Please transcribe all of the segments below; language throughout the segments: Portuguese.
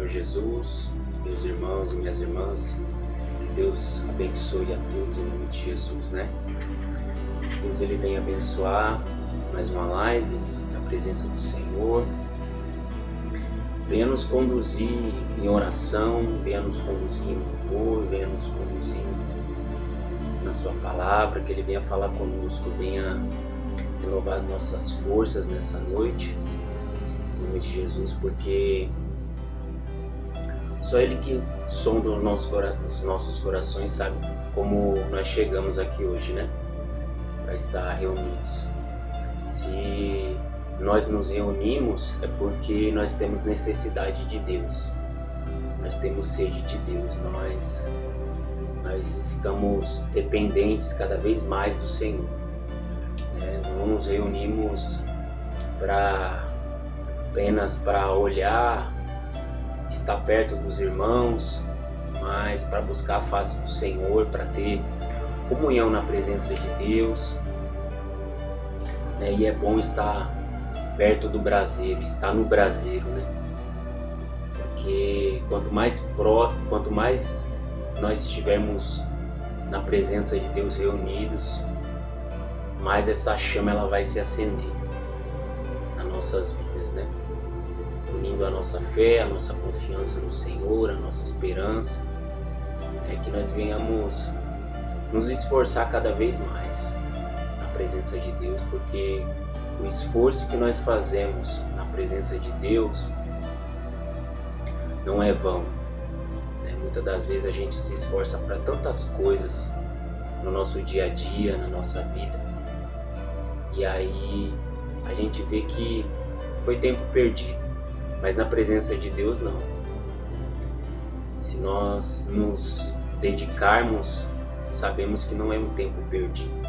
Senhor Jesus, meus irmãos e minhas irmãs. Deus abençoe a todos em nome de Jesus, né? Deus, Ele vem abençoar mais uma live na presença do Senhor. Venha nos conduzir em oração, venha nos conduzir em louvor, venha nos conduzir na sua palavra, que Ele venha falar conosco, venha renovar as nossas forças nessa noite, em nome de Jesus, porque só Ele que sonda os nossos corações sabe como nós chegamos aqui hoje, né? Para estar reunidos. Se nós nos reunimos é porque nós temos necessidade de Deus, nós temos sede de Deus, nós estamos dependentes cada vez mais do Senhor, né? Não nos reunimos apenas para olhar, estar perto dos irmãos, mas para buscar a face do Senhor, para ter comunhão na presença de Deus, né? E é bom estar perto do braseiro, estar no braseiro, né? Porque quanto mais nós estivermos na presença de Deus reunidos, mais essa chama ela vai se acender nas nossas vidas, né? Unindo a nossa fé, a nossa confiança no Senhor, a nossa esperança, né? Que nós venhamos nos esforçar cada vez mais na presença de Deus, porque o esforço que nós fazemos na presença de Deus não é vão, né? Muitas das vezes a gente se esforça para tantas coisas no nosso dia a dia, na nossa vida, e aí a gente vê que foi tempo perdido, mas na presença de Deus não. Se nós nos dedicarmos, sabemos que não é um tempo perdido,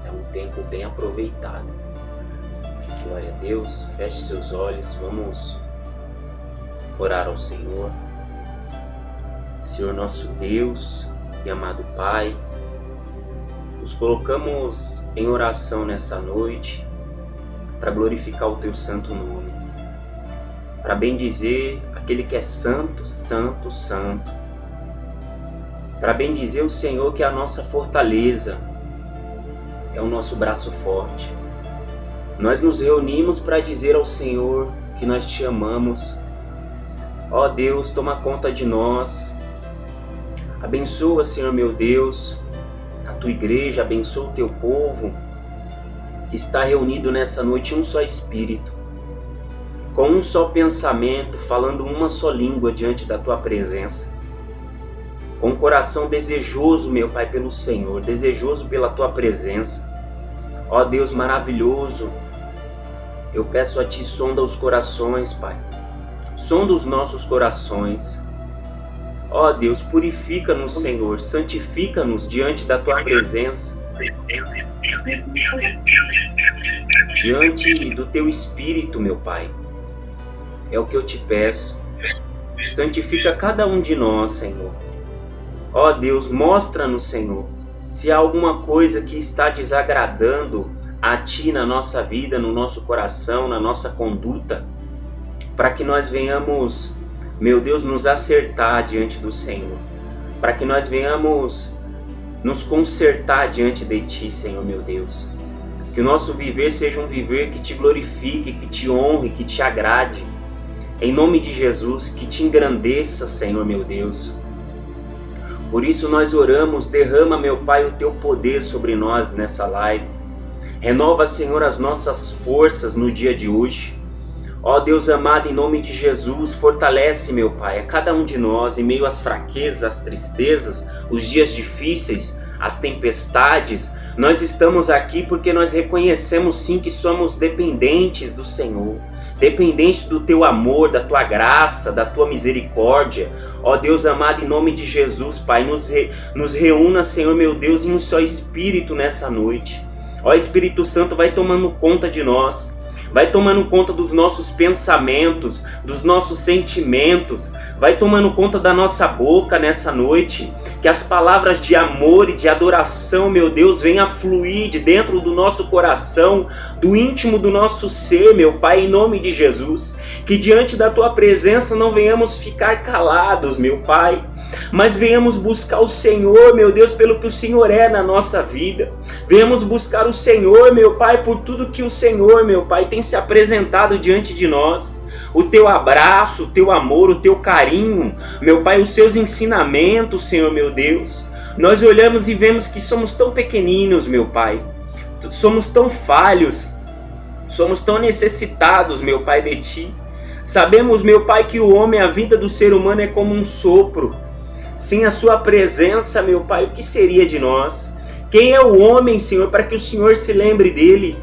é um tempo bem aproveitado. Glória a Deus, feche seus olhos, vamos orar ao Senhor. Senhor nosso Deus e amado Pai, nos colocamos em oração nessa noite para glorificar o Teu santo nome, para bendizer aquele que é santo, santo, santo, para bendizer o Senhor que é a nossa fortaleza, é o nosso braço forte. Nós nos reunimos para dizer ao Senhor que nós Te amamos. Ó Deus, toma conta de nós. Abençoa, Senhor meu Deus, a Tua igreja, abençoa o Teu povo que está reunido nessa noite em um só espírito, com um só pensamento, falando uma só língua diante da Tua presença, com um coração desejoso, meu Pai, pelo Senhor, desejoso pela Tua presença. Ó Deus maravilhoso, eu peço a Ti, sonda os corações, Pai, sonda os nossos corações. Ó Deus, purifica-nos, Senhor, santifica-nos diante da Tua presença, diante do Teu Espírito, meu Pai. É o que eu Te peço. Santifica cada um de nós, Senhor. Ó Deus, mostra-nos, Senhor, se há alguma coisa que está desagradando a Ti na nossa vida, no nosso coração, na nossa conduta, para que nós venhamos, meu Deus, nos acertar diante do Senhor, para que nós venhamos nos consertar diante de Ti, Senhor meu Deus. Que o nosso viver seja um viver que Te glorifique, que Te honre, que Te agrade. Em nome de Jesus, que Te engrandeça, Senhor meu Deus. Por isso nós oramos, derrama, meu Pai, o Teu poder sobre nós nessa live. Renova, Senhor, as nossas forças no dia de hoje. Ó Deus amado, em nome de Jesus, fortalece, meu Pai, a cada um de nós em meio às fraquezas, às tristezas, os dias difíceis, as tempestades. Nós estamos aqui porque nós reconhecemos sim que somos dependentes do Senhor, dependentes do Teu amor, da Tua graça, da Tua misericórdia. Ó Deus amado, em nome de Jesus, Pai, nos reúna, Senhor meu Deus, em um só Espírito nessa noite. Ó Espírito Santo, vai tomando conta de nós. vai tomando conta dos nossos pensamentos, dos nossos sentimentos, vai tomando conta da nossa boca nessa noite, que as palavras de amor e de adoração, meu Deus, venham a fluir de dentro do nosso coração, do íntimo do nosso ser, meu Pai, em nome de Jesus, que diante da Tua presença não venhamos ficar calados, meu Pai, mas venhamos buscar o Senhor, meu Deus, pelo que o Senhor é na nossa vida, venhamos buscar o Senhor, meu Pai, por tudo que o Senhor, meu Pai, tem se apresentado diante de nós, o Teu abraço, o Teu amor, o Teu carinho, meu Pai, os Seus ensinamentos, Senhor, meu Deus. Nós olhamos e vemos que somos tão pequeninos, meu Pai, somos tão falhos, somos tão necessitados, meu Pai, de Ti. Sabemos, meu Pai, que o homem, a vida do ser humano é como um sopro. Sem a Sua presença, meu Pai, o que seria de nós? Quem é o homem, Senhor, para que o Senhor se lembre dele?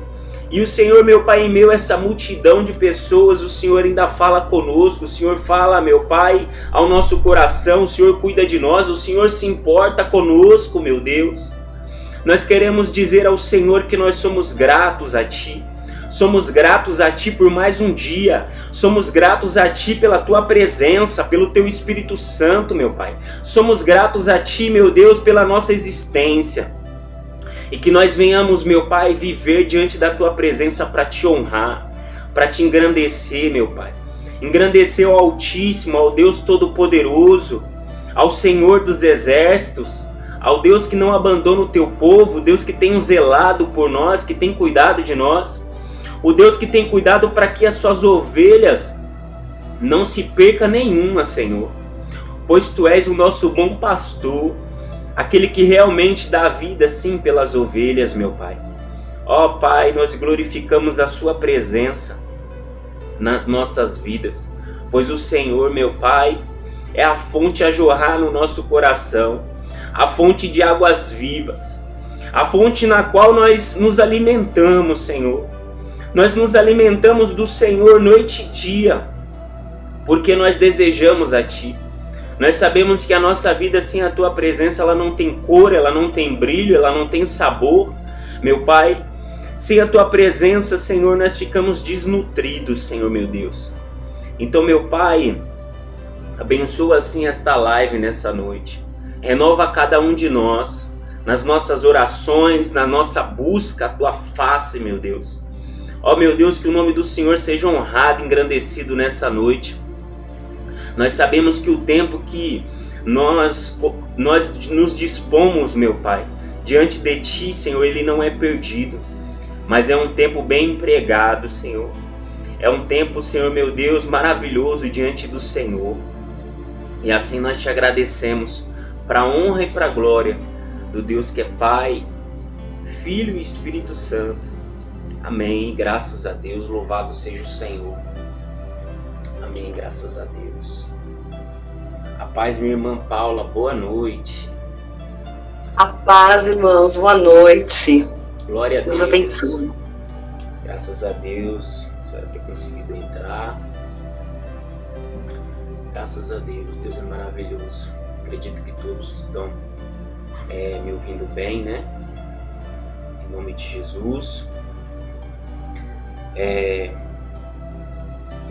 E o Senhor, meu Pai, em meio a essa multidão de pessoas, o Senhor ainda fala conosco, o Senhor fala, meu Pai, ao nosso coração, o Senhor cuida de nós, o Senhor se importa conosco, meu Deus. Nós queremos dizer ao Senhor que nós somos gratos a Ti. Somos gratos a Ti por mais um dia. Somos gratos a Ti pela Tua presença, pelo Teu Espírito Santo, meu Pai. Somos gratos a Ti, meu Deus, pela nossa existência. E que nós venhamos, meu Pai, viver diante da Tua presença para Te honrar, para Te engrandecer, meu Pai. Engrandecer ao Altíssimo, ao Deus Todo-Poderoso, ao Senhor dos Exércitos, ao Deus que não abandona o Teu povo, Deus que tem zelado por nós, que tem cuidado de nós. O Deus que tem cuidado para que as Suas ovelhas não se perca nenhuma, Senhor. Pois Tu és o nosso bom pastor, aquele que realmente dá a vida, sim, pelas ovelhas, meu Pai. Ó Pai, nós glorificamos a Sua presença nas nossas vidas, pois o Senhor, meu Pai, é a fonte a jorrar no nosso coração, a fonte de águas vivas, a fonte na qual nós nos alimentamos, Senhor. Nós nos alimentamos do Senhor noite e dia, porque nós desejamos a Ti. Nós sabemos que a nossa vida sem a Tua presença, ela não tem cor, ela não tem brilho, ela não tem sabor. Meu Pai, sem a Tua presença, Senhor, nós ficamos desnutridos, Senhor meu Deus. Então, meu Pai, abençoa assim esta live nessa noite. Renova cada um de nós, nas nossas orações, na nossa busca, a Tua face, meu Deus. Ó meu Deus, que o nome do Senhor seja honrado, engrandecido nessa noite. Nós sabemos que o tempo que nós nos dispomos, meu Pai, diante de Ti, Senhor, ele não é perdido, mas é um tempo bem empregado, Senhor. É um tempo, Senhor, meu Deus, maravilhoso diante do Senhor. E assim nós Te agradecemos, para a honra e para a glória do Deus que é Pai, Filho e Espírito Santo. Amém. Graças a Deus, louvado seja o Senhor. Amém, graças a Deus. A paz, minha irmã Paula, boa noite. A paz, irmãos, boa noite. Glória a Deus. Deus abençoe. Graças a Deus, você vai ter conseguido entrar. Graças a Deus, Deus é maravilhoso. Acredito que todos estão me ouvindo bem, né? Em nome de Jesus. Eu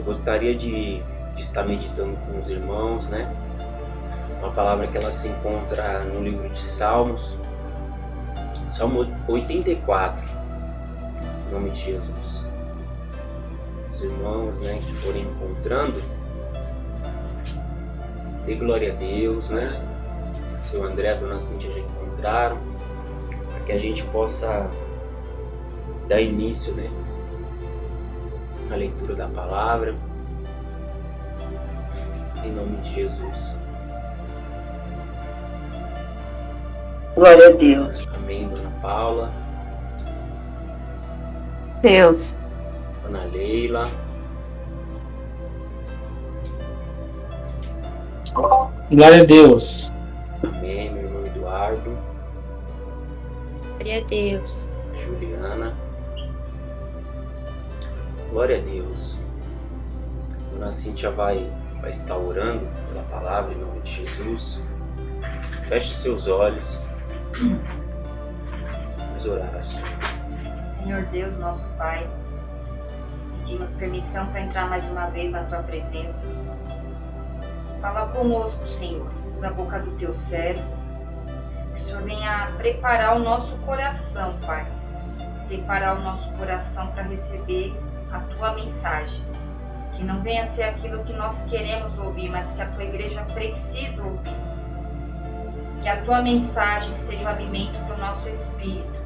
gostaria de estar meditando com os irmãos, né? Uma palavra que ela se encontra no livro de Salmos, Salmo 84, em nome de Jesus. Os irmãos, né, que forem encontrando, dê glória a Deus, né? Seu André e a Dona Cíntia já encontraram, para que a gente possa dar início, né, a leitura da palavra, em nome de Jesus. Glória a Deus. Amém, Dona Paula. Deus. Dona Leila. Glória a Deus. Amém, meu irmão Eduardo. Glória a Deus. Juliana. Glória a Deus. Dona Cíntia vai estar orando pela palavra em nome de Jesus. Feche os seus olhos. Vamos orar, Senhor. Senhor Deus, nosso Pai, Pedimos permissão para entrar mais uma vez na Tua presença. Fala conosco, Senhor, usa a boca do Teu servo. Que o Senhor venha preparar o nosso coração, Pai. Preparar o nosso coração para receber a Tua mensagem. Que não venha ser aquilo que nós queremos ouvir, mas que a Tua igreja precisa ouvir. Que a Tua mensagem seja o alimento para o nosso espírito.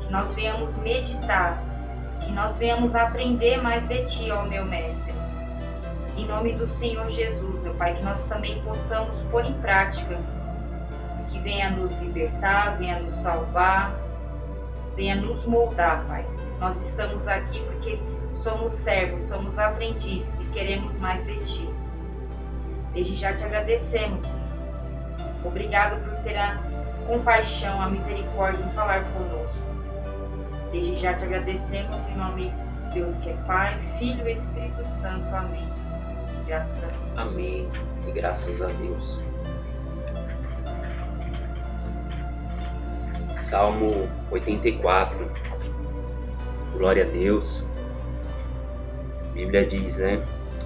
Que nós venhamos meditar. Que nós venhamos aprender mais de Ti, ó meu Mestre. Em nome do Senhor Jesus, meu Pai, que nós também possamos pôr em prática. Que venha nos libertar, venha nos salvar, venha nos moldar, Pai. Nós estamos aqui porque somos servos, somos aprendizes e queremos mais de Ti. Desde já Te agradecemos, Senhor. Obrigado por ter a compaixão, a misericórdia em falar conosco. Desde já Te agradecemos em nome de Deus que é Pai, Filho e Espírito Santo. Amém. Graças a Deus. Amém. E graças a Deus. Salmo 84. Glória a Deus. A Bíblia diz, né?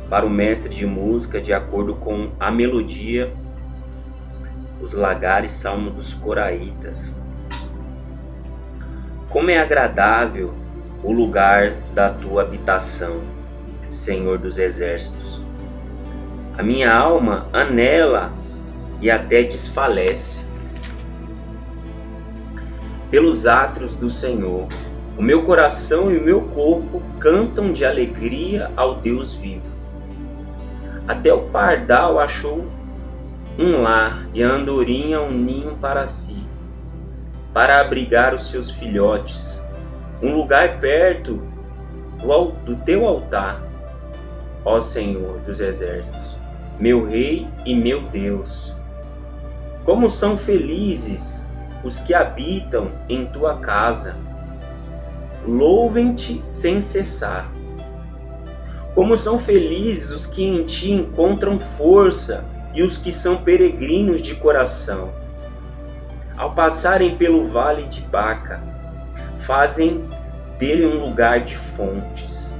Para o mestre de música, de acordo com a melodia, os lagares, salmo dos coraitas. Como é agradável o lugar da tua habitação, Senhor dos exércitos. A minha alma anela e até desfalece pelos átrios do Senhor. O meu coração e o meu corpo cantam de alegria ao Deus vivo. Até o pardal achou um lar e a andorinha um ninho para si, para abrigar os seus filhotes, um lugar perto do teu altar, ó Senhor dos exércitos, meu Rei e meu Deus. Como são felizes os que habitam em tua casa, louvem-te sem cessar. Como são felizes os que em ti encontram força e os que são peregrinos de coração. Ao passarem pelo vale de Baca, fazem dele um lugar de fontes.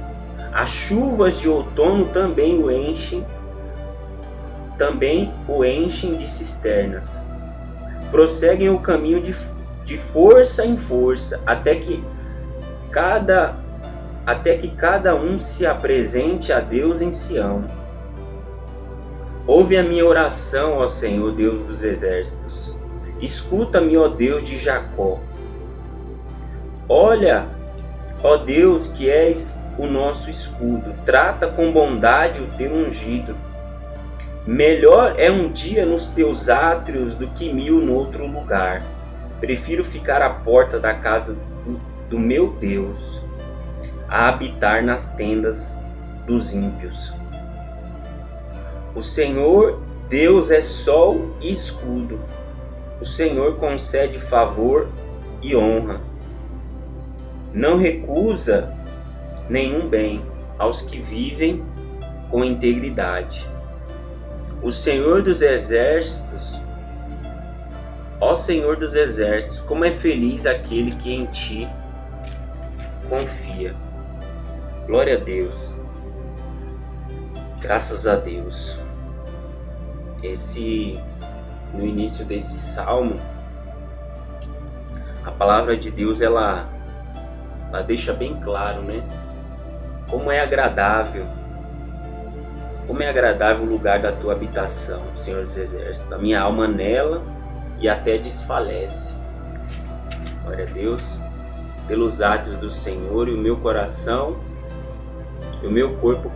As chuvas de outono também o enchem de cisternas. Prosseguem o caminho de força em força, até que cada um se apresente a Deus em Sião. Ouve a minha oração, ó Senhor, Deus dos exércitos. Escuta-me, ó Deus de Jacó. Olha, ó Deus, que és o nosso escudo. Trata com bondade o teu ungido. Melhor é um dia nos teus átrios do que 1000 no outro lugar. Prefiro ficar à porta da casa do meu Deus, a habitar nas tendas dos ímpios. O Senhor Deus é sol e escudo. O Senhor concede favor e honra. Não recusa nenhum bem aos que vivem com integridade. O Senhor dos exércitos, ó Senhor dos exércitos, como é feliz aquele que em ti confia. Glória a Deus. Graças a Deus. No início desse salmo, a palavra de Deus ela deixa bem claro, né? Como é agradável o lugar da tua habitação, Senhor dos exércitos. A minha alma anela e até desfalece. Glória a Deus. Pelos átrios do Senhor, e o meu coração e o meu corpo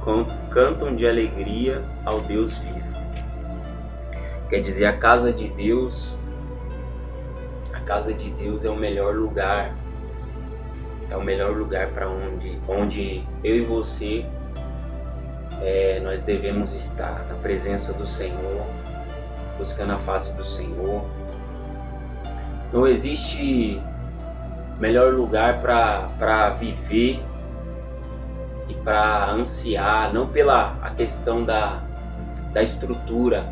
cantam de alegria ao Deus vivo. Quer dizer, a casa de Deus é o melhor lugar. É o melhor lugar para onde eu e você nós devemos estar, na presença do Senhor, buscando a face do Senhor. Não existe melhor lugar para viver e para ansiar, não pela a questão da estrutura,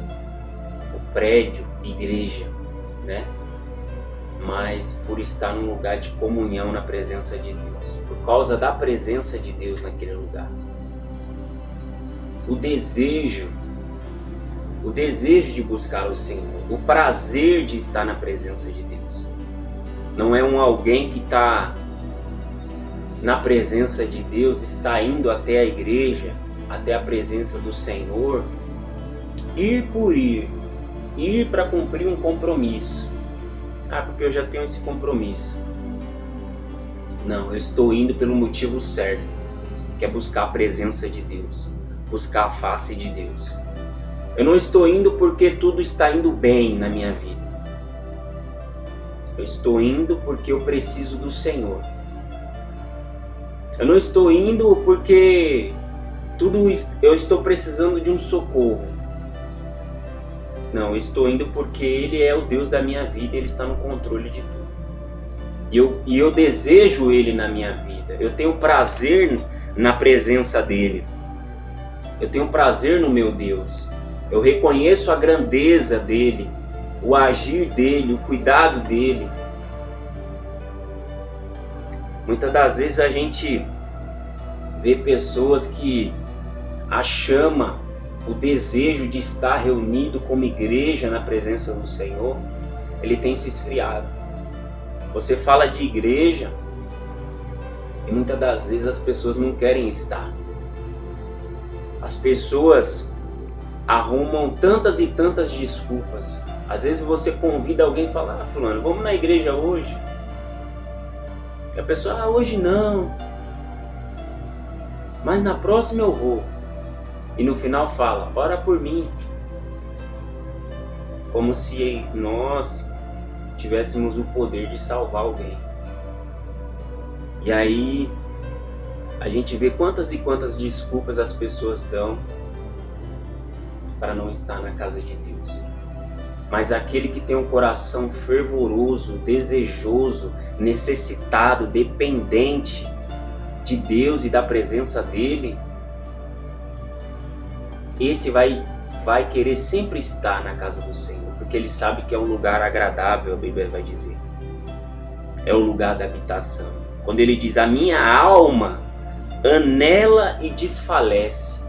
o prédio, igreja, né? mas por estar num lugar de comunhão na presença de Deus, por causa da presença de Deus naquele lugar. O desejo de buscar o Senhor, o prazer de estar na presença de Deus. Não é alguém que está na presença de Deus, está indo até a igreja, até a presença do Senhor, ir por ir para cumprir um compromisso. Porque eu já tenho esse compromisso. Não, eu estou indo pelo motivo certo, que é buscar a presença de Deus, buscar a face de Deus. Eu não estou indo porque tudo está indo bem na minha vida. Eu estou indo porque eu preciso do Senhor. Eu não estou indo porque eu estou precisando de um socorro. Não, eu estou indo porque Ele é o Deus da minha vida, Ele está no controle de tudo. E eu desejo Ele na minha vida. Eu tenho prazer na presença dEle. Eu tenho prazer no meu Deus. Eu reconheço a grandeza dEle, o agir dEle, o cuidado dEle. Muitas das vezes a gente vê pessoas que a chama, o desejo de estar reunido como igreja na presença do Senhor, ele tem se esfriado. Você fala de igreja e muitas das vezes as pessoas não querem estar. As pessoas arrumam tantas e tantas desculpas. Às vezes você convida alguém e fala: fulano, vamos na igreja hoje? E a pessoa: hoje não, mas na próxima eu vou. E no final fala: ora por mim. Como se nós tivéssemos o poder de salvar alguém. E aí a gente vê quantas e quantas desculpas as pessoas dão para não estar na casa de Deus. Mas aquele que tem um coração fervoroso, desejoso, necessitado, dependente de Deus e da presença dEle, esse vai querer sempre estar na casa do Senhor, porque ele sabe que é um lugar agradável, a Bíblia vai dizer. É o lugar da habitação. Quando ele diz: a minha alma anela e desfalece.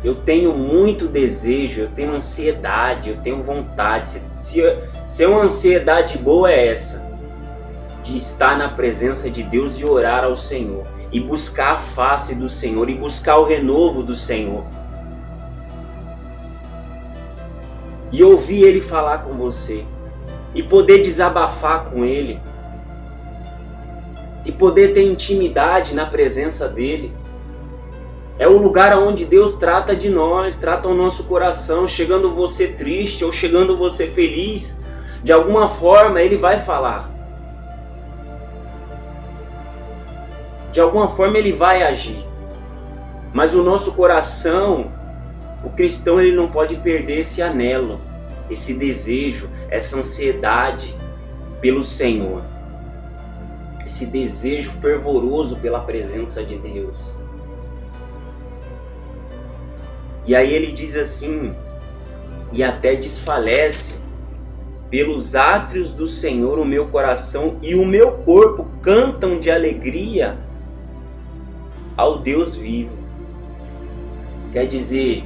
Eu tenho muito desejo, eu tenho ansiedade, eu tenho vontade. Se uma ansiedade boa é essa, de estar na presença de Deus e orar ao Senhor, e buscar a face do Senhor, e buscar o renovo do Senhor. E ouvir Ele falar com você, e poder desabafar com Ele, e poder ter intimidade na presença dEle. É o lugar onde Deus trata de nós, trata o nosso coração, chegando você triste ou chegando você feliz, de alguma forma Ele vai falar. De alguma forma Ele vai agir. Mas o nosso coração, o cristão, ele não pode perder esse anelo, esse desejo, essa ansiedade pelo Senhor. Esse desejo fervoroso pela presença de Deus. E aí ele diz assim: e até desfalece pelos átrios do Senhor o meu coração e o meu corpo cantam de alegria ao Deus vivo. Quer dizer,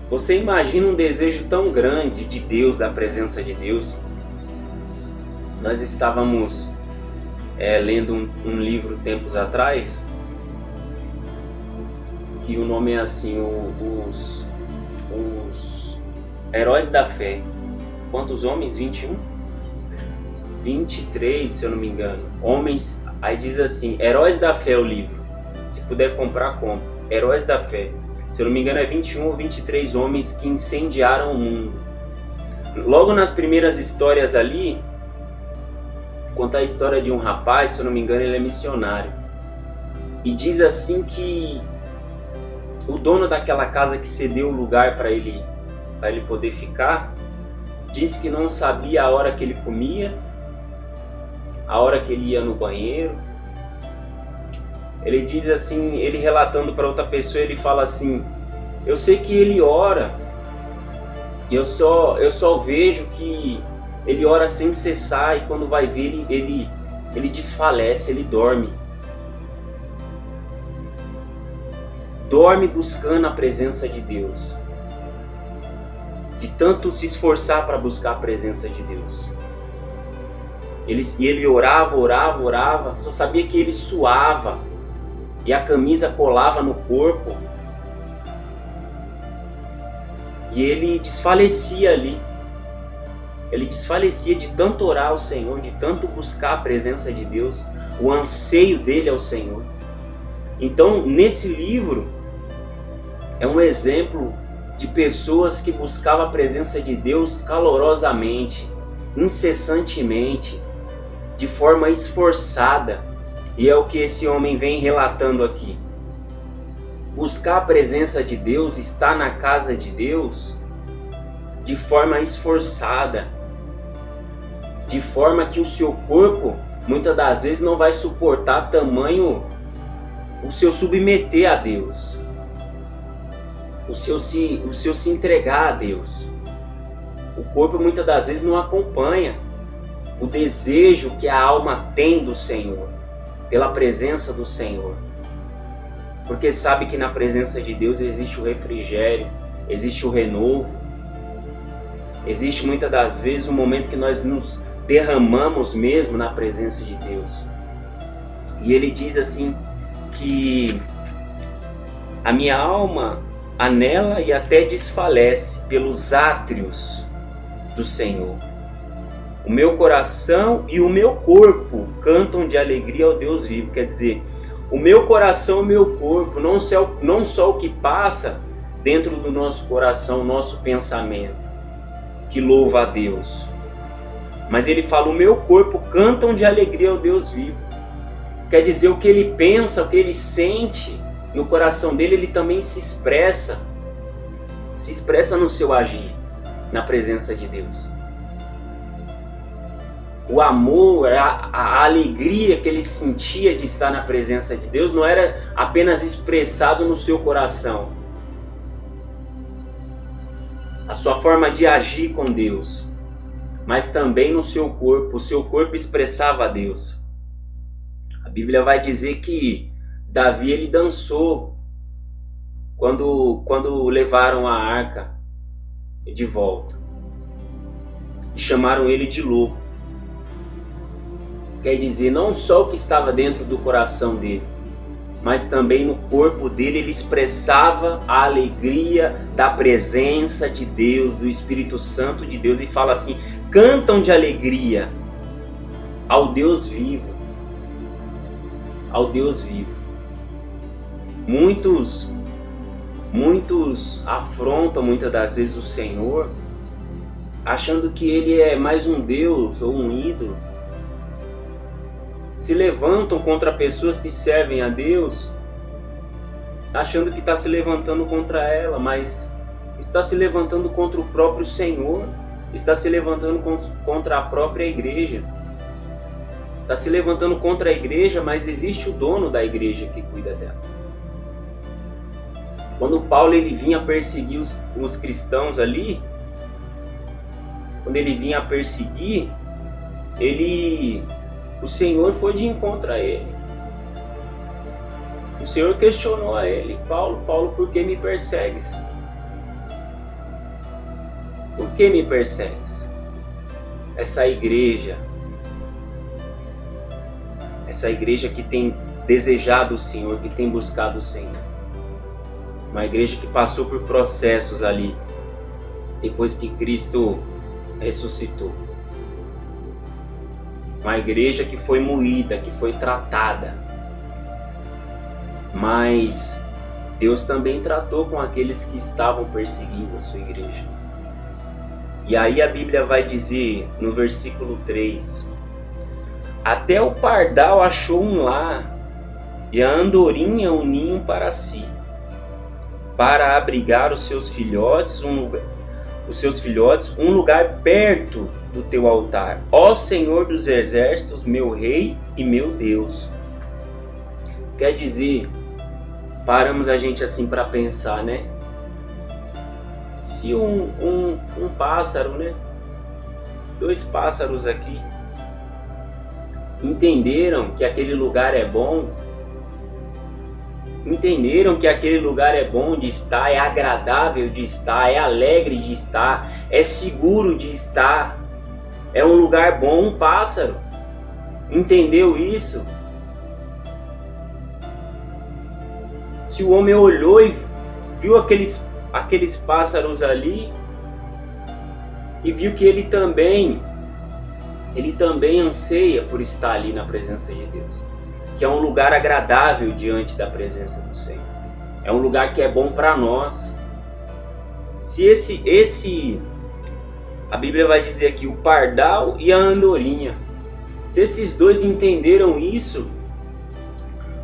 você imagina um desejo tão grande de Deus, da presença de Deus. Nós estávamos lendo um livro tempos atrás, que o nome é assim, os Heróis da Fé. Quantos homens? 21? 23, se eu não me engano. Homens, aí diz assim, Heróis da Fé o livro. Se puder comprar, compra. Heróis da Fé. Se eu não me engano é 21 ou 23 homens que incendiaram o mundo. Logo nas primeiras histórias ali, conta a história de um rapaz, se eu não me engano ele é missionário. E diz assim que o dono daquela casa que cedeu o lugar para ele poder ficar, disse que não sabia a hora que ele comia, a hora que ele ia no banheiro. Ele diz assim, ele relatando para outra pessoa, ele fala assim: eu sei que ele ora, e eu só vejo que ele ora sem cessar e quando vai ver ele desfalece, ele dorme. Dorme buscando a presença de Deus. De tanto se esforçar para buscar a presença de Deus. Ele orava, só sabia que ele suava e a camisa colava no corpo. E ele desfalecia ali. Ele desfalecia de tanto orar ao Senhor, de tanto buscar a presença de Deus, o anseio dele ao Senhor. Então, nesse livro, é um exemplo de pessoas que buscavam a presença de Deus calorosamente, incessantemente, de forma esforçada. E é o que esse homem vem relatando aqui. Buscar a presença de Deus, estar na casa de Deus, de forma esforçada, de forma que o seu corpo, muitas das vezes, não vai suportar tamanho o seu submeter a Deus, o seu se entregar a Deus. O corpo muitas das vezes não acompanha o desejo que a alma tem do Senhor, pela presença do Senhor. Porque sabe que na presença de Deus existe o refrigério, existe o renovo. Existe muitas das vezes um momento que nós nos derramamos mesmo na presença de Deus. E ele diz assim que a minha alma anela e até desfalece pelos átrios do Senhor. O meu coração e o meu corpo cantam de alegria ao Deus vivo. Quer dizer, o meu coração e o meu corpo, não só o que passa dentro do nosso coração, o nosso pensamento, que louva a Deus. Mas ele fala, o meu corpo cantam de alegria ao Deus vivo. Quer dizer, o que ele pensa, o que ele sente no coração dele, ele também se expressa no seu agir, na presença de Deus. O amor, a alegria que ele sentia de estar na presença de Deus não era apenas expressado no seu coração. A sua forma de agir com Deus, mas também no seu corpo. O seu corpo expressava a Deus. A Bíblia vai dizer que Davi ele dançou quando levaram a arca de volta. E chamaram ele de louco. Quer dizer, não só o que estava dentro do coração dele, mas também no corpo dele ele expressava a alegria da presença de Deus, do Espírito Santo de Deus, e fala assim, cantam de alegria ao Deus vivo, ao Deus vivo. Muitos afrontam muitas das vezes o Senhor, achando que ele é mais um Deus ou um ídolo. Se levantam contra pessoas que servem a Deus, achando que está se levantando contra ela, mas está se levantando contra o próprio Senhor, está se levantando contra a própria igreja. Está se levantando contra a igreja, mas existe o dono da igreja que cuida dela. Quando Paulo ele vinha perseguir os cristãos ali, quando ele vinha perseguir, o Senhor foi de encontro a ele. O Senhor questionou a ele, Paulo, por que me persegues? Por que me persegues? Essa igreja que tem desejado o Senhor, que tem buscado o Senhor. Uma igreja que passou por processos ali, depois que Cristo ressuscitou. Uma igreja que foi moída, que foi tratada. Mas Deus também tratou com aqueles que estavam perseguindo a sua igreja. E aí a Bíblia vai dizer no versículo 3: até o pardal achou um lar, e a andorinha um ninho para si, para abrigar os seus filhotes, um lugar perto do teu altar, ó Senhor dos exércitos, meu rei e meu Deus. Quer dizer, paramos a gente assim para pensar, né? Se um pássaro, né, dois pássaros aqui entenderam que aquele lugar é bom, entenderam que aquele lugar é bom de estar, é agradável de estar, é alegre de estar, é seguro de estar, é um lugar bom. Um pássaro entendeu isso. Se o homem olhou e viu aqueles pássaros ali e viu que ele também anseia por estar ali na presença de Deus, que é um lugar agradável diante da presença do Senhor, é um lugar que é bom para nós. Se a Bíblia vai dizer aqui, o pardal e a andorinha, se esses dois entenderam isso,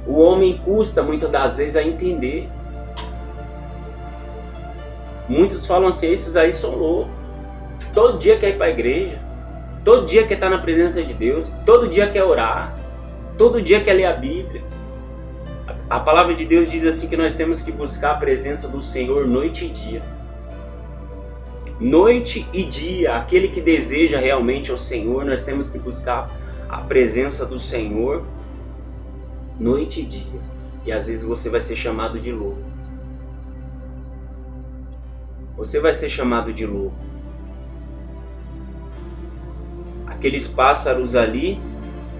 o homem custa muitas das vezes a entender. Muitos falam assim, esses aí são loucos, todo dia quer ir para a igreja, todo dia quer estar na presença de Deus, todo dia quer orar, todo dia quer ler a Bíblia. A palavra de Deus diz assim que nós temos que buscar a presença do Senhor noite e dia. Noite e dia, aquele que deseja realmente ao Senhor, nós temos que buscar a presença do Senhor noite e dia. E às vezes você vai ser chamado de louco. Você vai ser chamado de louco. Aqueles pássaros ali,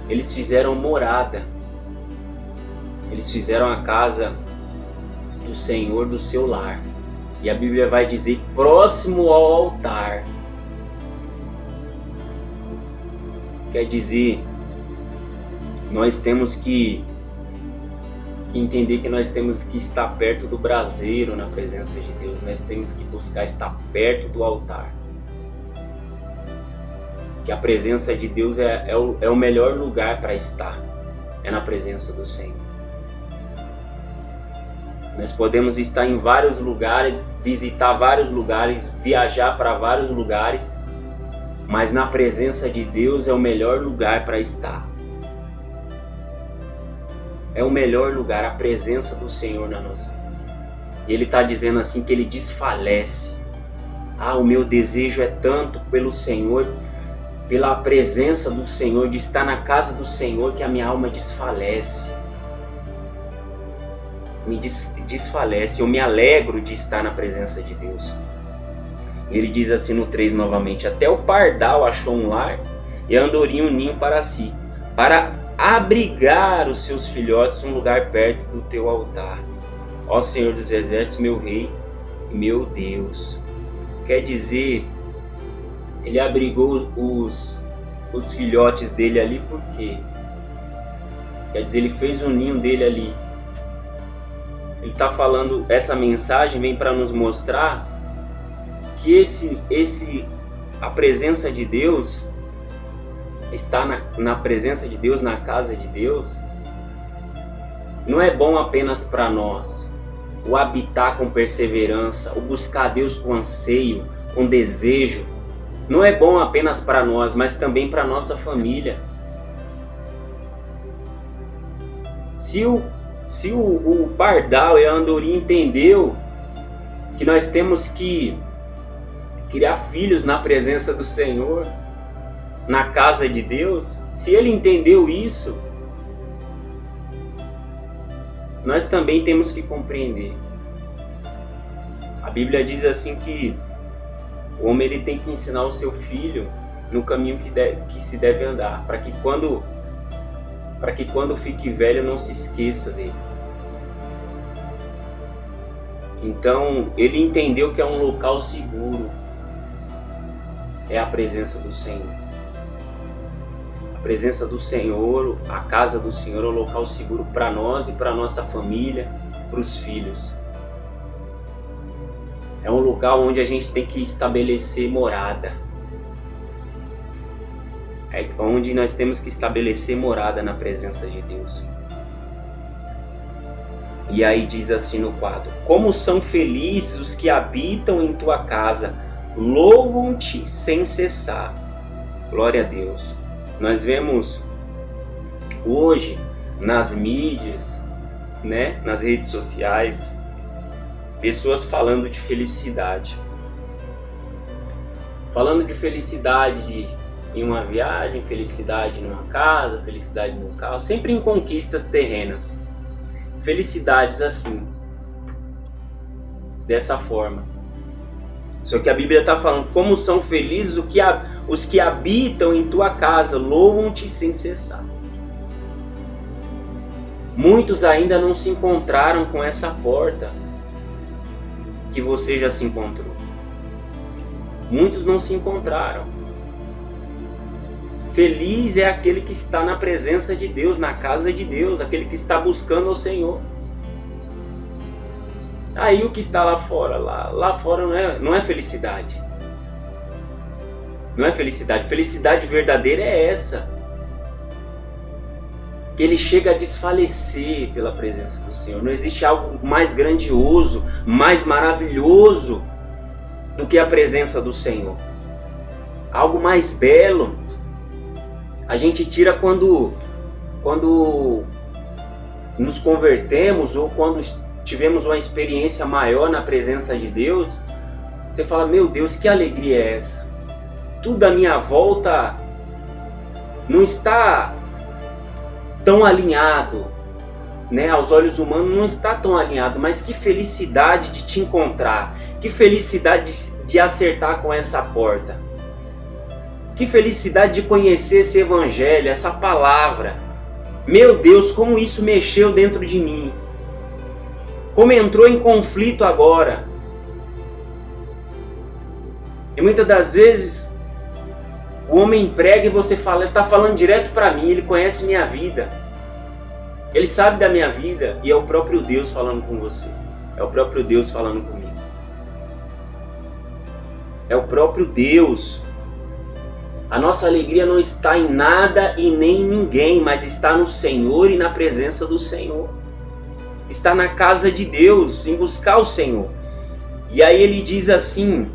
eles fizeram morada. Eles fizeram a casa do Senhor do seu lar. E a Bíblia vai dizer próximo ao altar. Quer dizer, nós temos que entender que nós temos que estar perto do braseiro na presença de Deus. Nós temos que buscar estar perto do altar. Que a presença de Deus é o melhor lugar para estar. É na presença do Senhor. Nós podemos estar em vários lugares, visitar vários lugares, viajar para vários lugares, mas na presença de Deus é o melhor lugar para estar. É o melhor lugar, a presença do Senhor na nossa vida. E Ele está dizendo assim que Ele desfalece. O meu desejo é tanto pelo Senhor, pela presença do Senhor, de estar na casa do Senhor, que a minha alma desfalece. Desfalece, eu me alegro de estar na presença de Deus. Ele diz assim no 3 novamente, até o pardal achou um lar e a andorinha um ninho para si, para abrigar os seus filhotes um lugar perto do teu altar. Ó Senhor dos exércitos, meu rei e meu Deus. Quer dizer, ele abrigou os filhotes dele ali por quê? Quer dizer, ele fez um ninho dele ali. Ele está falando, essa mensagem vem para nos mostrar que a presença de Deus, estar na presença de Deus, na casa de Deus, não é bom apenas para nós. O habitar com perseverança, o buscar a Deus com anseio, com desejo, não é bom apenas para nós, mas também para nossa família. Se o pardal e a andorinha entendeu que nós temos que criar filhos na presença do Senhor, na casa de Deus, se ele entendeu isso, nós também temos que compreender. A Bíblia diz assim que o homem ele tem que ensinar o seu filho no caminho que se deve andar, para que quando fique velho não se esqueça dele. Então ele entendeu que é um local seguro, é a presença do Senhor. A presença do Senhor, a casa do Senhor é um local seguro para nós e para nossa família, para os filhos. É um lugar onde a gente tem que estabelecer morada. É onde nós temos que estabelecer morada na presença de Deus. E aí diz assim no quadro: como são felizes os que habitam em tua casa, louvam-te sem cessar. Glória a Deus. Nós vemos hoje nas mídias, nas redes sociais, pessoas falando de felicidade. Falando de felicidade em uma viagem, felicidade numa casa, felicidade num carro, sempre em conquistas terrenas. Felicidades assim, dessa forma. Só que a Bíblia está falando, como são felizes os que habitam em tua casa, louvam-te sem cessar. Muitos ainda não se encontraram com essa porta que você já se encontrou. Muitos não se encontraram. Feliz é aquele que está na presença de Deus, na casa de Deus, aquele que está buscando ao Senhor. Aí o que está lá fora, lá fora não é felicidade. Não é felicidade. Felicidade verdadeira é essa. Que ele chega a desfalecer pela presença do Senhor. Não existe algo mais grandioso, mais maravilhoso do que a presença do Senhor. Algo mais belo. A gente tira quando nos convertemos ou quando tivemos uma experiência maior na presença de Deus. Você fala, meu Deus, que alegria é essa? Tudo à minha volta não está tão alinhado, né? Aos olhos humanos não está tão alinhado, mas que felicidade de te encontrar, que felicidade de acertar com essa porta, que felicidade de conhecer esse evangelho, essa palavra. Meu Deus, como isso mexeu dentro de mim, como entrou em conflito agora. E muitas das vezes o homem prega e você fala, ele está falando direto para mim, ele conhece minha vida. Ele sabe da minha vida e é o próprio Deus falando com você. É o próprio Deus falando comigo. É o próprio Deus. A nossa alegria não está em nada e nem em ninguém, mas está no Senhor e na presença do Senhor. Está na casa de Deus, em buscar o Senhor. E aí ele diz assim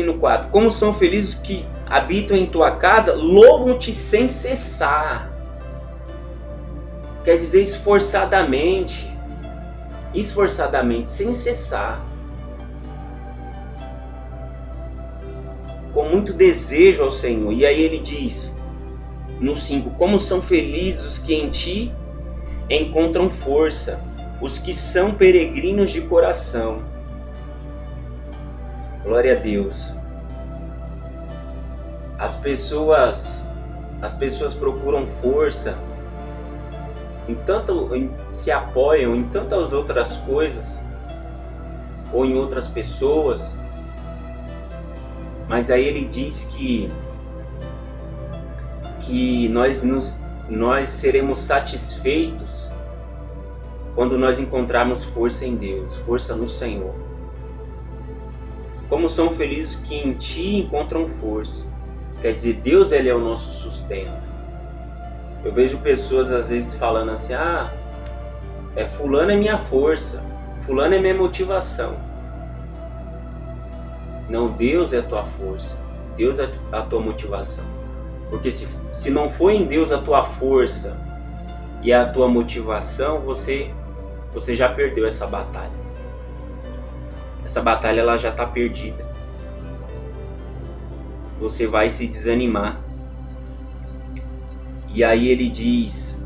no 4, como são felizes os que habitam em tua casa, louvam-te sem cessar. Quer dizer esforçadamente, sem cessar. Com muito desejo ao Senhor. E aí ele diz, no 5, como são felizes os que em ti encontram força, os que são peregrinos de coração. Glória a Deus. As pessoas procuram força, se apoiam em tantas outras coisas, ou em outras pessoas, mas aí ele diz que nós seremos satisfeitos quando nós encontrarmos força em Deus, força no Senhor. Como são felizes que em ti encontram força. Quer dizer, Deus ele é o nosso sustento. Eu vejo pessoas às vezes falando assim, fulano é minha força, fulano é minha motivação. Não, Deus é a tua força, Deus é a tua motivação. Porque se não for em Deus a tua força e a tua motivação, você já perdeu essa batalha. Essa batalha ela já está perdida. Você vai se desanimar. E aí ele diz,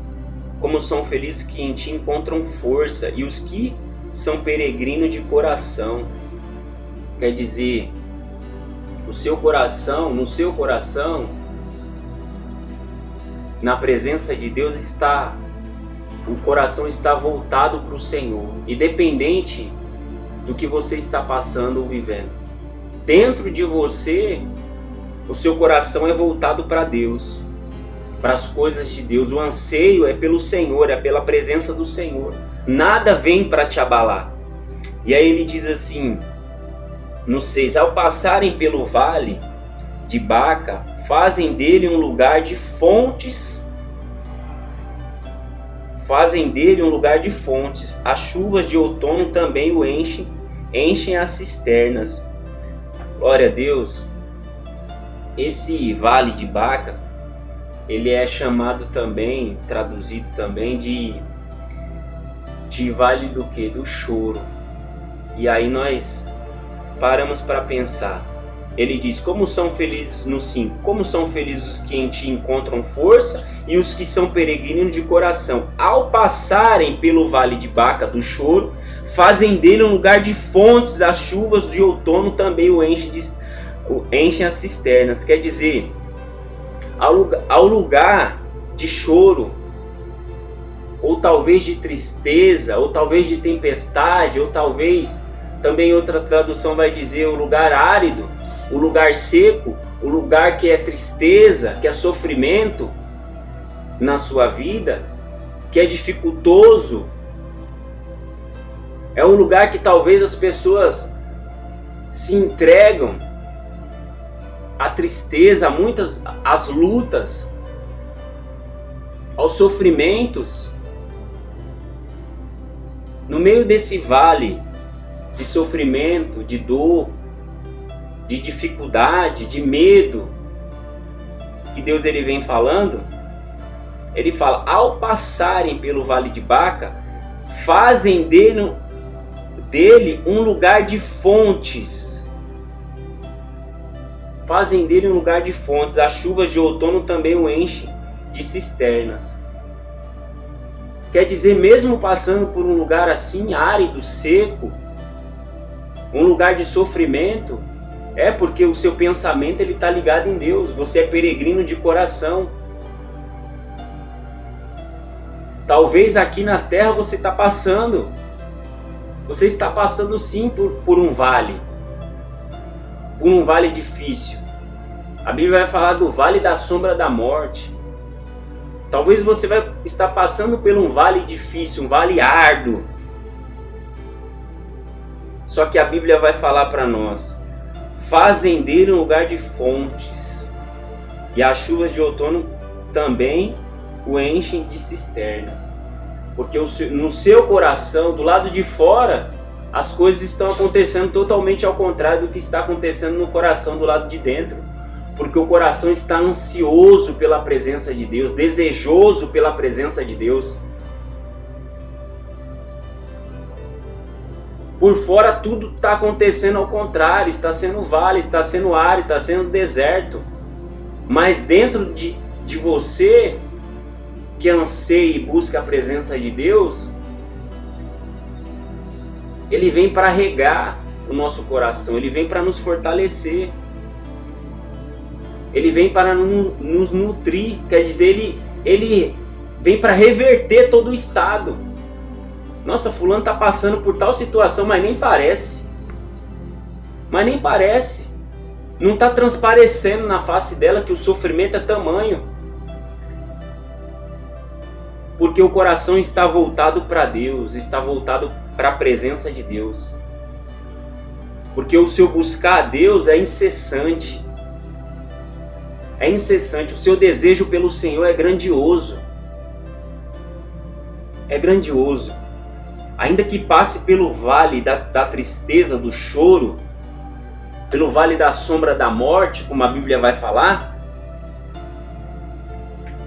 como são felizes que em ti encontram força e os que são peregrinos de coração. Quer dizer, no seu coração, na presença de Deus o coração está voltado para o Senhor, independente do que você está passando ou vivendo. Dentro de você, o seu coração é voltado para Deus, para as coisas de Deus. O anseio é pelo Senhor, é pela presença do Senhor. Nada vem para te abalar. E aí ele diz assim, no 6, ao passarem pelo vale de Baca, fazem dele um lugar de fontes. As chuvas de outono também o enchem as cisternas. Glória a Deus. Esse vale de Baca, ele é chamado também, traduzido também de vale do quê? Do choro. E aí nós paramos para pensar, ele diz, como são felizes no 5, como são felizes os que em ti encontram força e os que são peregrinos de coração. Ao passarem pelo vale de Baca do choro, fazem dele um lugar de fontes, as chuvas de outono também o enchem as cisternas. Quer dizer, ao lugar de choro, ou talvez de tristeza, ou talvez de tempestade, ou talvez, também outra tradução vai dizer, o lugar árido, o lugar seco, o lugar que é tristeza, que é sofrimento na sua vida, que é dificultoso, é um lugar que talvez as pessoas se entregam à tristeza, às lutas, aos sofrimentos. No meio desse vale de sofrimento, de dor, de dificuldade, de medo, que Deus ele vem falando, ele fala, ao passarem pelo vale de Baca, fazem dele um lugar de fontes. Fazem dele um lugar de fontes. As chuvas de outono também o enchem de cisternas. Quer dizer, mesmo passando por um lugar assim, árido, seco, um lugar de sofrimento, é porque o seu pensamento está ligado em Deus. Você é peregrino de coração. Talvez aqui na terra você está passando. Você está passando sim por um vale. Por um vale difícil. A Bíblia vai falar do vale da sombra da morte. Talvez você vai estar passando por um vale difícil, um vale árduo. Só que a Bíblia vai falar para nós, fazem dele um lugar de fontes, e as chuvas de outono também o enchem de cisternas. Porque no seu coração, do lado de fora, as coisas estão acontecendo totalmente ao contrário do que está acontecendo no coração do lado de dentro. Porque o coração está ansioso pela presença de Deus, desejoso pela presença de Deus. Por fora tudo está acontecendo ao contrário, está sendo vale, está sendo árido, está sendo deserto. Mas dentro de você, que anseia e busca a presença de Deus, Ele vem para regar o nosso coração, Ele vem para nos fortalecer. Ele vem para nos nutrir, quer dizer, ele vem para reverter todo o estado. Nossa, fulano está passando por tal situação, mas nem parece. Mas nem parece. Não está transparecendo na face dela que o sofrimento é tamanho. Porque o coração está voltado para Deus, está voltado para a presença de Deus. Porque o seu buscar a Deus é incessante. É incessante, o seu desejo pelo Senhor é grandioso. É grandioso. Ainda que passe pelo vale da tristeza, do choro, pelo vale da sombra da morte, como a Bíblia vai falar,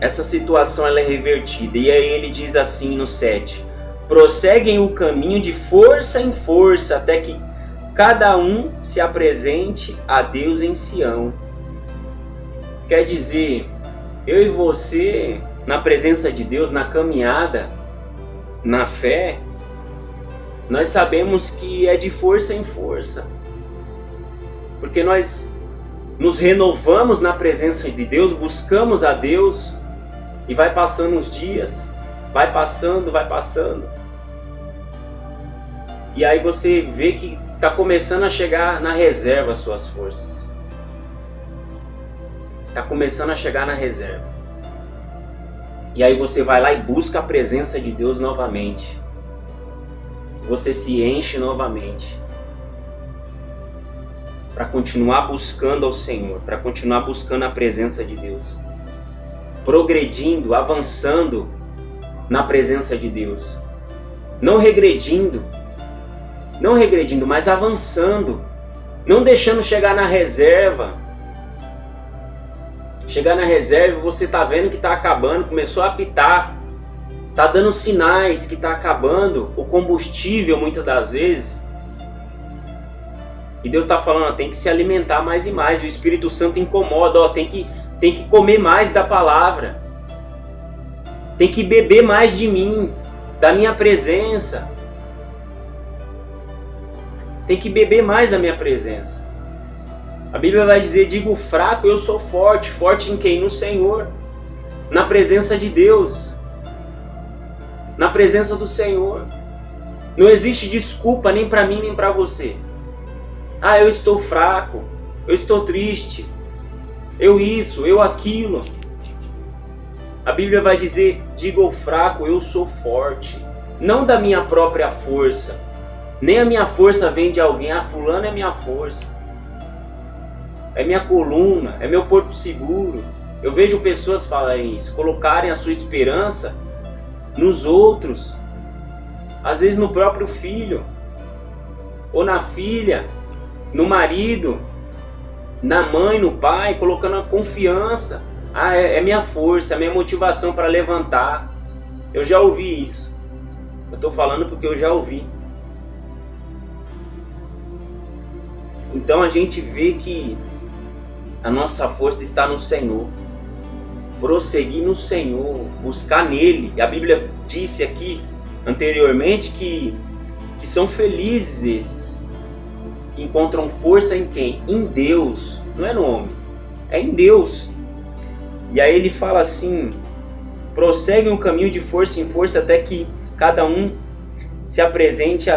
essa situação ela é revertida. E aí ele diz assim no 7, prosseguem o caminho de força em força, até que cada um se apresente a Deus em Sião. Quer dizer, eu e você, na presença de Deus, na caminhada, na fé, nós sabemos que é de força em força. Porque nós nos renovamos na presença de Deus, buscamos a Deus, e vai passando os dias, vai passando. E aí você vê que está começando a chegar na reserva as suas forças. Está começando a chegar na reserva. E aí você vai lá e busca a presença de Deus novamente. Você se enche novamente. Para continuar buscando ao Senhor. Para continuar buscando a presença de Deus. Progredindo, avançando na presença de Deus. Não regredindo, mas avançando. Não deixando chegar na reserva. Chegar na reserva, você está vendo que está acabando, começou a apitar, está dando sinais que está acabando o combustível muitas das vezes. E Deus está falando, ó, tem que se alimentar mais e mais. O Espírito Santo incomoda, ó, tem que comer mais da palavra. Tem que beber mais de mim, da minha presença. Tem que beber mais da minha presença. A Bíblia vai dizer, digo fraco, eu sou forte. Forte em quem? No Senhor. Na presença de Deus. Na presença do Senhor. Não existe desculpa nem para mim nem para você. Ah, eu estou fraco. Eu estou triste. Eu isso, eu aquilo. A Bíblia vai dizer, digo ao fraco, eu sou forte. Não da minha própria força. Nem a minha força vem de alguém. Ah, fulano é minha força. É minha coluna, é meu porto seguro. Eu vejo pessoas falarem isso, colocarem a sua esperança nos outros. Às vezes no próprio filho, ou na filha, no marido, na mãe, no pai, colocando a confiança. Ah, é minha força, é minha motivação para levantar. Eu já ouvi isso. Eu estou falando porque eu já ouvi. Então a gente vê que a nossa força está no Senhor. Prosseguir no Senhor, buscar nele. E a Bíblia disse aqui anteriormente que são felizes esses que encontram força em quem? Em Deus. Não é no homem, é em Deus. E aí ele fala assim, prossegue um caminho de força em força até que cada um se apresente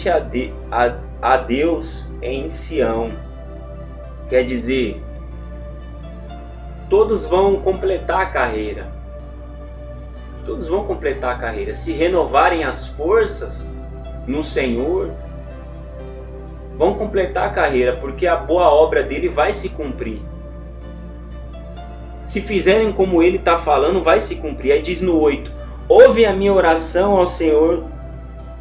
a Deus em Sião. Quer dizer, todos vão completar a carreira. Todos vão completar a carreira. Se renovarem as forças no Senhor, vão completar a carreira, porque a boa obra dele vai se cumprir. Se fizerem como ele está falando, vai se cumprir. Aí diz no 8, ouve a minha oração ao Senhor,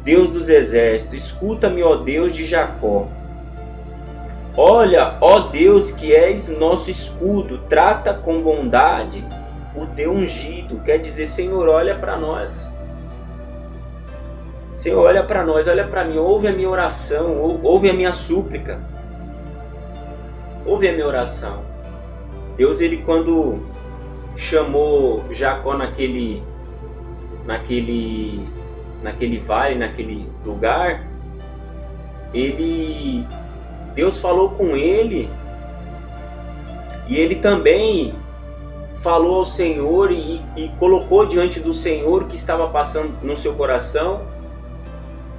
Deus dos exércitos, escuta-me, ó Deus de Jacó. Olha, ó Deus, que és nosso escudo, trata com bondade o teu ungido. Quer dizer, Senhor, olha para nós. Senhor, olha para nós, olha para mim, ouve a minha oração, ouve a minha súplica. Ouve a minha oração. Deus, ele quando chamou Jacó naquele vale, naquele lugar, Deus falou com ele, e ele também falou ao Senhor e colocou diante do Senhor o que estava passando no seu coração.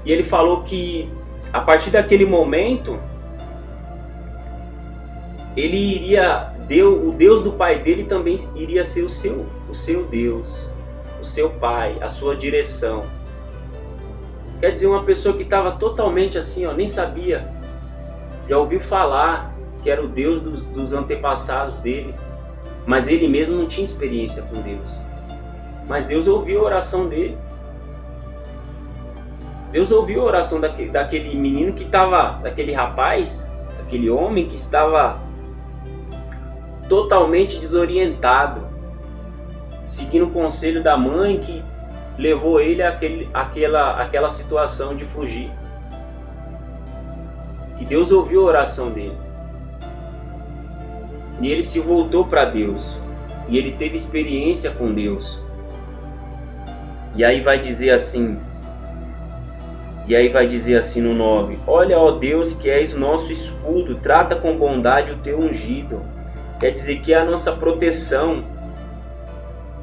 E ele falou que a partir daquele momento o Deus do pai dele também iria ser o seu Deus, o seu pai, a sua direção. Quer dizer, uma pessoa que estava totalmente assim, ó, nem sabia, já ouviu falar que era o Deus dos antepassados dele, mas ele mesmo não tinha experiência com Deus. Mas Deus ouviu a oração dele. Deus ouviu a oração daquele menino que estava, daquele rapaz, daquele homem que estava totalmente desorientado, seguindo o conselho da mãe que levou ele àquela situação de fugir. E Deus ouviu a oração dele. E ele se voltou para Deus. E ele teve experiência com Deus. E aí vai dizer assim no 9. Olha, ó Deus, que és nosso escudo, trata com bondade o teu ungido. Quer dizer que é a nossa proteção.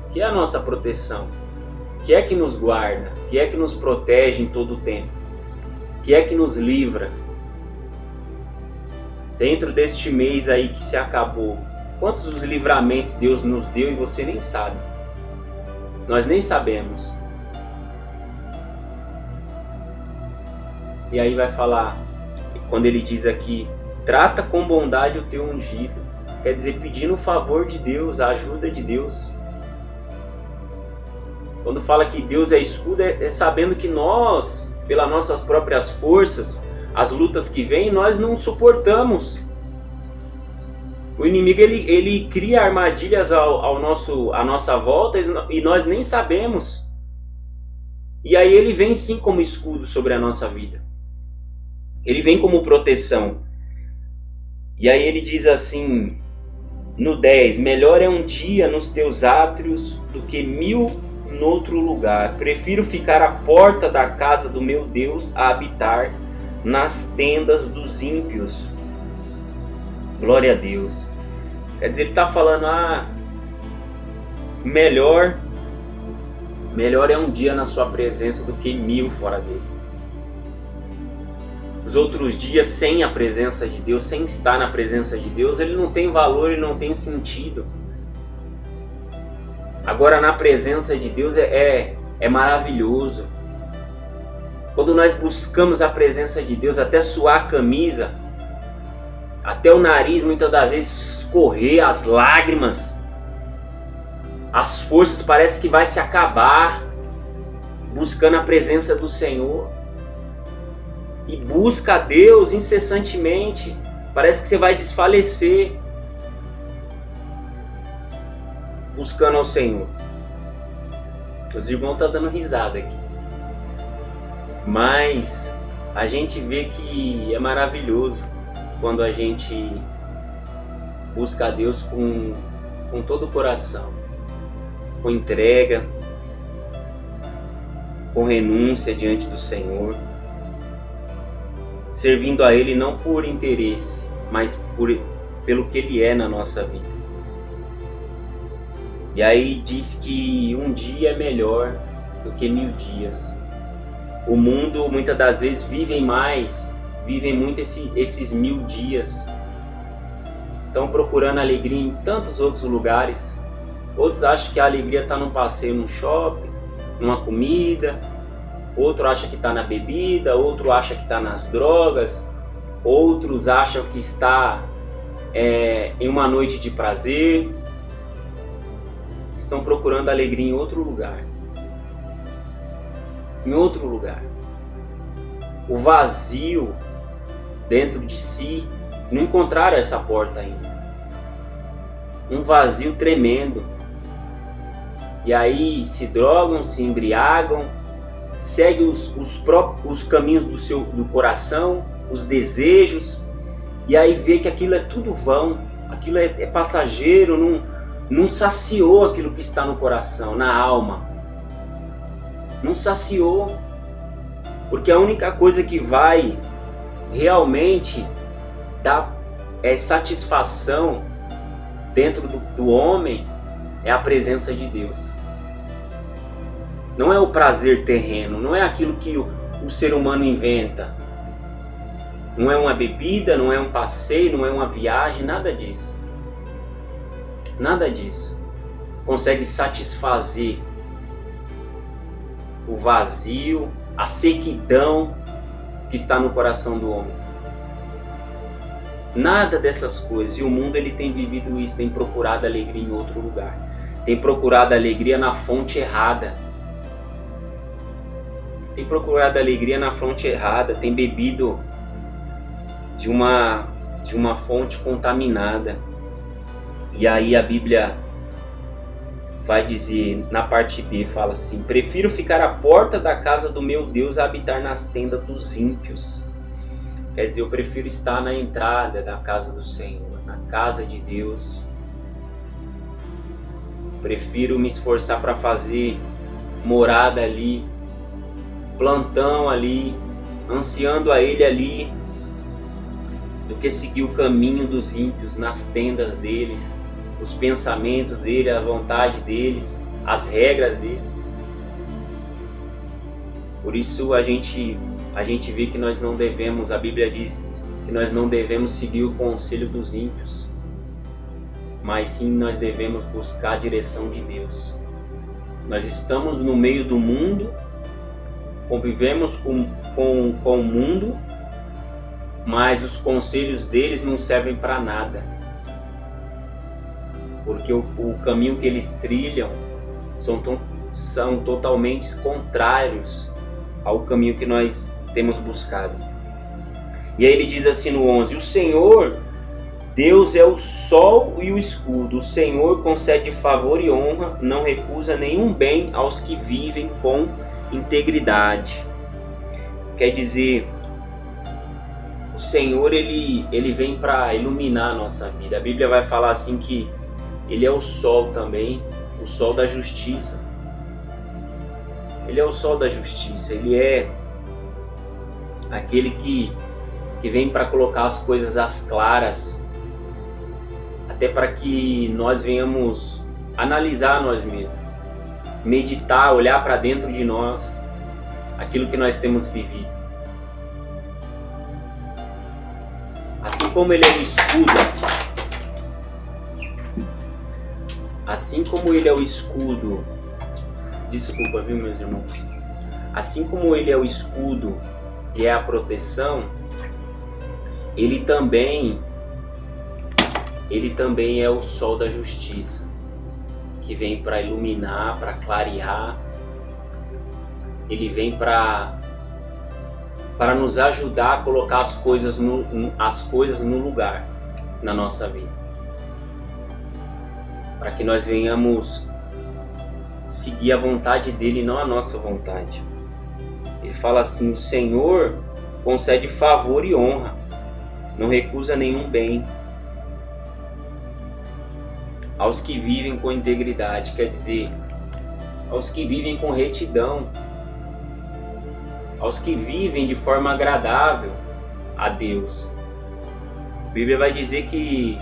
Que é a nossa proteção. Que é que nos guarda. Que é que nos protege em todo o tempo. Que é que nos livra. Dentro deste mês aí que se acabou, quantos dos livramentos Deus nos deu e você nem sabe? Nós nem sabemos. E aí vai falar, quando ele diz aqui, trata com bondade o teu ungido. Quer dizer, pedindo o favor de Deus, a ajuda de Deus. Quando fala que Deus é escudo, é sabendo que nós, pelas nossas próprias forças, as lutas que vêm, nós não suportamos. O inimigo ele cria armadilhas à nossa volta e nós nem sabemos. E aí ele vem sim como escudo sobre a nossa vida. Ele vem como proteção. E aí ele diz assim, no 10, melhor é um dia nos teus átrios do que 1000 noutro lugar. Prefiro ficar à porta da casa do meu Deus a habitar nas tendas dos ímpios. Glória a Deus. Quer dizer, ele está falando, melhor é um dia na sua presença do que 1000 fora dele. Os outros dias sem a presença de Deus, sem estar na presença de Deus, ele não tem valor e não tem sentido. Agora na presença de Deus é maravilhoso. Quando nós buscamos a presença de Deus, até suar a camisa, até o nariz muitas das vezes escorrer, as lágrimas, as forças parece que vai se acabar, buscando a presença do Senhor. E busca a Deus incessantemente, parece que você vai desfalecer buscando ao Senhor. Os irmãos estão dando risada aqui, mas a gente vê que é maravilhoso quando a gente busca a Deus com todo o coração, com entrega, com renúncia diante do Senhor, servindo a Ele não por interesse, mas pelo que Ele é na nossa vida. E aí diz que um dia é melhor do que 1000 dias. O mundo muitas das vezes vive muito esses 1000 dias. Estão procurando alegria em tantos outros lugares. Outros acham que a alegria está num passeio num shopping, numa comida. Outro acha que está na bebida, outro acha que está nas drogas, outros acham que está em uma noite de prazer. Estão procurando alegria em outro lugar. Em outro lugar. O vazio dentro de si, não encontraram essa porta ainda. Um vazio tremendo. E aí se drogam, se embriagam, seguem os caminhos do coração, os desejos, e aí vê que aquilo é tudo vão, aquilo é passageiro, não saciou aquilo que está no coração, na alma. Não saciou, porque a única coisa que vai realmente dar satisfação dentro do homem é a presença de Deus. Não é o prazer terreno, não é aquilo que o ser humano inventa. Não é uma bebida, não é um passeio, não é uma viagem, nada disso. Nada disso consegue satisfazer o vazio, a sequidão que está no coração do homem. Nada dessas coisas. E o mundo ele tem vivido isso, tem procurado alegria em outro lugar. Tem procurado alegria na fonte errada. Tem procurado alegria na fonte errada. Tem bebido de uma fonte contaminada. E aí a Bíblia vai dizer, na parte B, fala assim: prefiro ficar à porta da casa do meu Deus a habitar nas tendas dos ímpios. Quer dizer, eu prefiro estar na entrada da casa do Senhor, na casa de Deus. Prefiro me esforçar para fazer morada ali, plantão ali, ansiando a Ele ali, do que seguir o caminho dos ímpios, nas tendas deles, os pensamentos deles, a vontade deles, as regras deles. Por isso a gente vê que nós não devemos, a Bíblia diz que nós não devemos seguir o conselho dos ímpios, mas sim nós devemos buscar a direção de Deus. Nós estamos no meio do mundo, convivemos com o mundo, mas os conselhos deles não servem para nada, porque o caminho que eles trilham são totalmente contrários ao caminho que nós temos buscado. E aí ele diz assim no 11: o Senhor, Deus é o sol e o escudo, o Senhor concede favor e honra, não recusa nenhum bem aos que vivem com integridade. Quer dizer, o Senhor ele vem para iluminar a nossa vida. A Bíblia vai falar assim que Ele é o sol também, o sol da justiça. Ele é o sol da justiça, Ele é aquele que vem para colocar as coisas às claras, até para que nós venhamos analisar nós mesmos, meditar, olhar para dentro de nós, aquilo que nós temos vivido. Assim como Ele é o escudo, desculpa, viu, meus irmãos? Assim como Ele é o escudo e é a proteção, Ele também é o sol da justiça, que vem para iluminar, para clarear. Ele vem para nos ajudar a colocar as coisas no lugar na nossa vida, para que nós venhamos seguir a vontade dele e não a nossa vontade. Ele fala assim: o Senhor concede favor e honra, não recusa nenhum bem aos que vivem com integridade, quer dizer, aos que vivem com retidão, aos que vivem de forma agradável a Deus. A Bíblia vai dizer que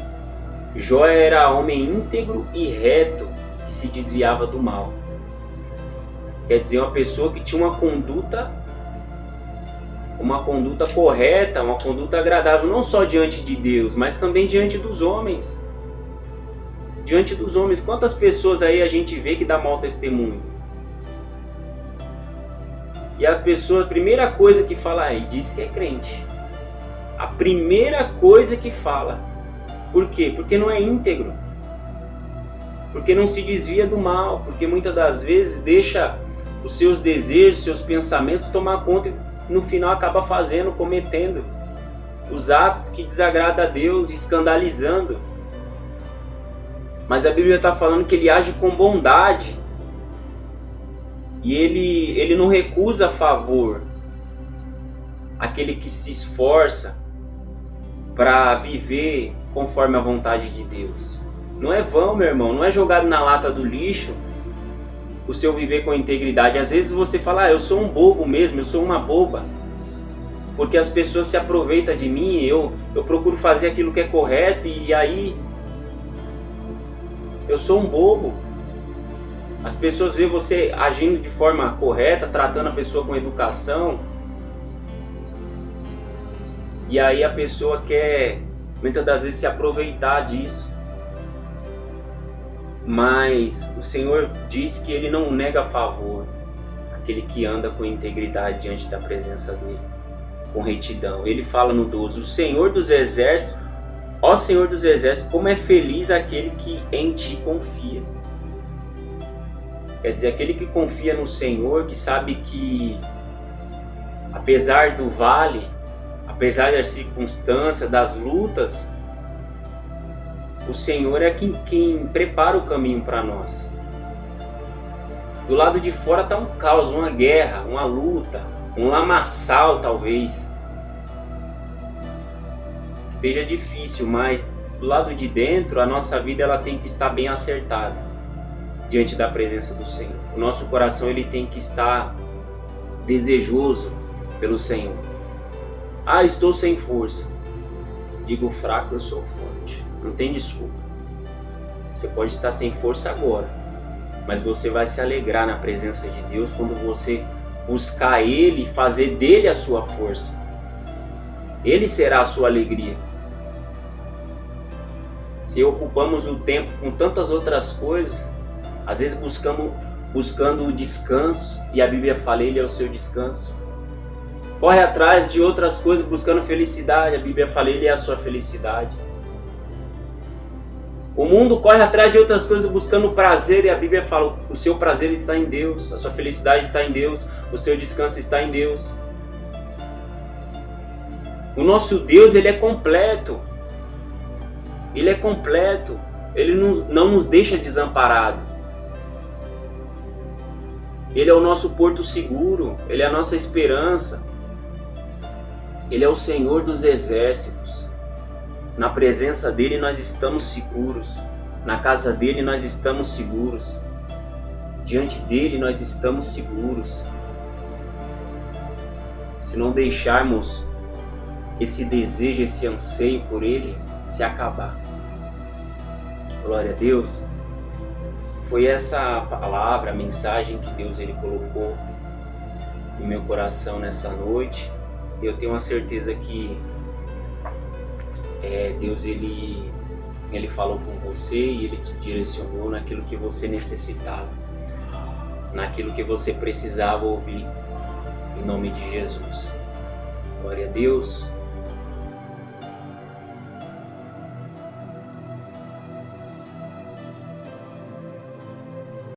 Jó era homem íntegro e reto, que se desviava do mal. Quer dizer, uma pessoa que tinha uma conduta correta, uma conduta agradável, não só diante de Deus, mas também diante dos homens. Diante dos homens, quantas pessoas aí a gente vê que dá mau testemunho? E as pessoas, a primeira coisa que fala aí, diz que é crente. A primeira coisa que fala. Por quê? Porque não é íntegro. Porque não se desvia do mal. Porque muitas das vezes deixa os seus desejos, seus pensamentos tomar conta e no final acaba cometendo os atos que desagradam a Deus, escandalizando. Mas a Bíblia está falando que ele age com bondade. E ele não recusa favor aquele que se esforça para viver conforme a vontade de Deus. Não é vão, meu irmão, não é jogado na lata do lixo o seu viver com integridade. Às vezes você fala: eu sou um bobo mesmo, eu sou uma boba, porque as pessoas se aproveitam de mim, eu procuro fazer aquilo que é correto e aí eu sou um bobo. As pessoas veem você agindo de forma correta, tratando a pessoa com educação, e aí a pessoa quer, muitas das vezes, se aproveitar disso. Mas o Senhor diz que Ele não nega favor àquele que anda com integridade diante da presença dEle, com retidão. Ele fala no 12: o Senhor dos Exércitos, ó Senhor dos Exércitos, como é feliz aquele que em Ti confia. Quer dizer, aquele que confia no Senhor, que sabe que apesar do vale, apesar das circunstâncias, das lutas, o Senhor é quem prepara o caminho para nós. Do lado de fora está um caos, uma guerra, uma luta, um lamaçal talvez. Esteja difícil, mas do lado de dentro a nossa vida ela tem que estar bem acertada diante da presença do Senhor. O nosso coração ele tem que estar desejoso pelo Senhor. Ah, estou sem força. Digo fraco, eu sou forte. Não tem desculpa. Você pode estar sem força agora, mas você vai se alegrar na presença de Deus quando você buscar Ele e fazer dele a sua força. Ele será a sua alegria. Se ocupamos o tempo com tantas outras coisas, às vezes buscando o descanso, e a Bíblia fala: Ele é o seu descanso. Corre atrás de outras coisas buscando felicidade, a Bíblia fala: Ele é a sua felicidade. O mundo corre atrás de outras coisas buscando prazer, e a Bíblia fala: o seu prazer está em Deus, a sua felicidade está em Deus, o seu descanso está em Deus. O nosso Deus, Ele é completo. Ele é completo. Ele não nos deixa desamparado. Ele é o nosso porto seguro, Ele é a nossa esperança. Ele é o Senhor dos exércitos. Na presença dele nós estamos seguros. Na casa dele nós estamos seguros. Diante dele nós estamos seguros. Se não deixarmos esse desejo, esse anseio por ele se acabar. Glória a Deus. Foi essa palavra, a mensagem que Deus ele colocou no meu coração nessa noite. Eu tenho uma certeza que Deus ele falou com você e ele te direcionou naquilo que você necessitava, naquilo que você precisava ouvir, em nome de Jesus. Glória a Deus.